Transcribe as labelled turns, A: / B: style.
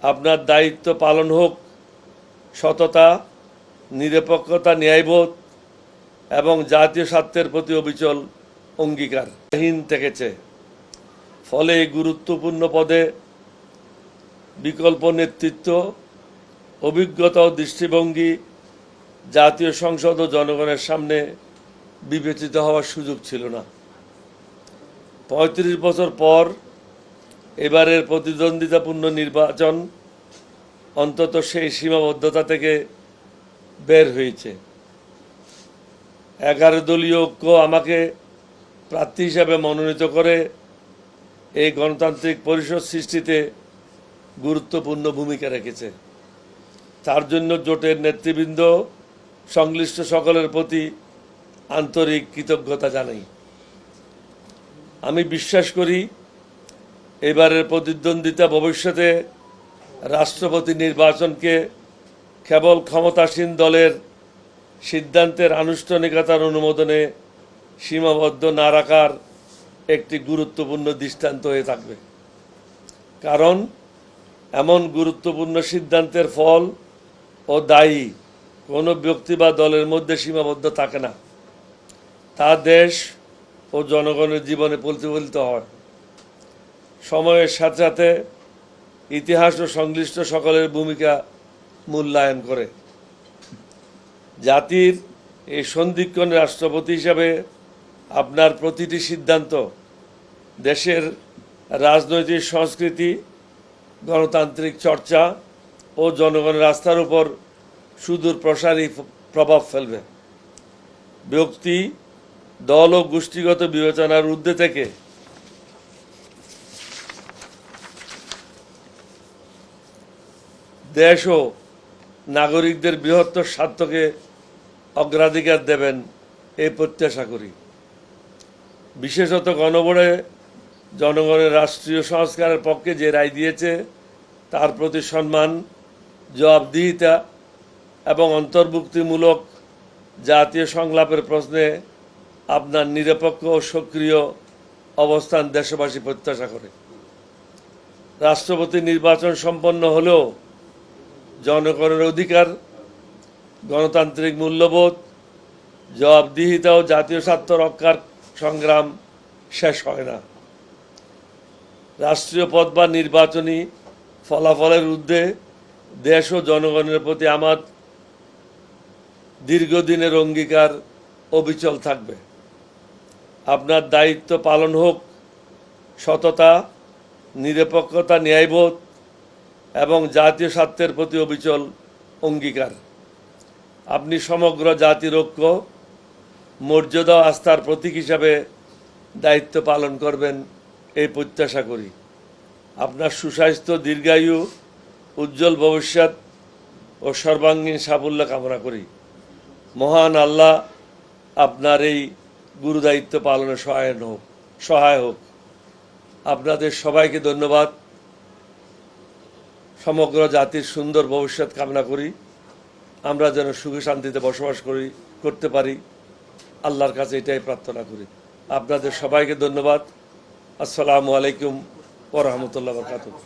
A: আপনার দায়িত্ব পালন হোক সততা, নিরপেক্ষতা, ন্যায়বোধ এবং জাতীয় স্বার্থের প্রতি অবিচল অঙ্গীকারহীন থেকেছে। ফলে এই গুরুত্বপূর্ণ পদে বিকল্প নেতৃত্ব, অভিজ্ঞতা ও দৃষ্টিভঙ্গি জাতীয় সংসদ ও জনগণের সামনে বিবেচিত হওয়ার সুযোগ ছিল না। ৩৫ বছর পর এবারের প্রতিদ্বন্দ্বিতাপূর্ণ নির্বাচন অন্তত সেই সীমাবদ্ধতা থেকে বের হয়েছে। 11 দলীয় ঐক্য আমাকে প্রার্থী হিসাবে মনোনীত করে এই গণতান্ত্রিক পরিষদ সৃষ্টিতে গুরুত্বপূর্ণ ভূমিকা রেখেছে। তার জন্য জোটের নেতৃবৃন্দ, সংশ্লিষ্ট সকলের প্রতি আন্তরিক কৃতজ্ঞতা জানাই। আমি বিশ্বাস করি এবারের প্রতিদ্বন্দ্বিতা ভবিষ্যতে রাষ্ট্রপতি নির্বাচনকে কেবল ক্ষমতাসীন দলের সিদ্ধান্তের আনুষ্ঠানিকতার অনুমোদনে সীমাবদ্ধ না রাখার একটি গুরুত্বপূর্ণ দৃষ্টান্ত হয়ে থাকবে। কারণ এমন গুরুত্বপূর্ণ সিদ্ধান্তের ফল ও দায়ী কোনো ব্যক্তি বা দলের মধ্যে সীমাবদ্ধ থাকে না, তা দেশ ও জনগণের জীবনে প্রতিফলিত হয়। সময়ের সাথে সাথে ইতিহাস ও সংশ্লিষ্ট সকলের ভূমিকা মূল্যায়ন করে। জাতির এই সন্ধিক্ষণ রাষ্ট্রপতি হিসাবে আপনার প্রতিটি সিদ্ধান্ত দেশের রাজনৈতিক সংস্কৃতি, গণতান্ত্রিক চর্চা ও জনগণের আস্থার উপর সুদূর প্রসারী প্রভাব ফেলবে। ব্যক্তি, দল ও গোষ্ঠীগত বিবেচনার ঊর্ধ্বে থেকে দেশ ও নাগরিকদের বৃহত্তর স্বার্থকে অগ্রাধিকার দেবেন এই প্রত্যাশা করি। বিশেষত গণভোটে জনগণের রাষ্ট্রীয় সংস্কারের পক্ষে যে রায় দিয়েছে তার প্রতি সম্মান, জবাবদিহিতা এবং অন্তর্ভুক্তিমূলক জাতীয় সংলাপের প্রশ্নে আপনার নিরপেক্ষ ও সক্রিয় অবস্থান দেশবাসী প্রত্যাশা করে। রাষ্ট্রপতি নির্বাচন সম্পন্ন হলেও জনগণের অধিকার, গণতান্ত্রিক মূল্যবোধ, জবাবদিহিতা ও জাতীয় স্বার্থ রক্ষার সংগ্রাম শেষ হয় না। রাষ্ট্রীয় পদ বা নির্বাচনী ফলাফলের ঊর্ধ্বে দেশ ও জনগণের প্রতি আমার দীর্ঘদিনের অঙ্গীকার অবিচল থাকবে। আপনার দায়িত্ব পালন হোক সততা, নিরপেক্ষতা, ন্যায়বোধ এবং জাতীয় স্বার্থের প্রতি অবিচল অঙ্গীকার। আপনি সমগ্র জাতির ঐক্য, মর্যাদা ও আস্থার প্রতীক হিসাবে দায়িত্ব পালন করবেন এই প্রত্যাশা করি। আপনার সুস্বাস্থ্য, দীর্ঘায়ু, উজ্জ্বল ভবিষ্যৎ ও সর্বাঙ্গীন সাফল্য কামনা করি। মহান আল্লাহ আপনার এই গুরুদায়িত্ব পালনে সহায় হোক। আপনাদের সবাইকে ধন্যবাদ। সমগ্র জাতির সুন্দর ভবিষ্যৎ কামনা করি। আমরা যেন সুখে শান্তিতে বসবাস করতে পারি, আল্লাহর কাছে এটাই প্রার্থনা করি। আপনাদের সবাইকে ধন্যবাদ। আসসালামু আলাইকুম ওয়া রাহমাতুল্লাহি ওয়া বারাকাতুহু।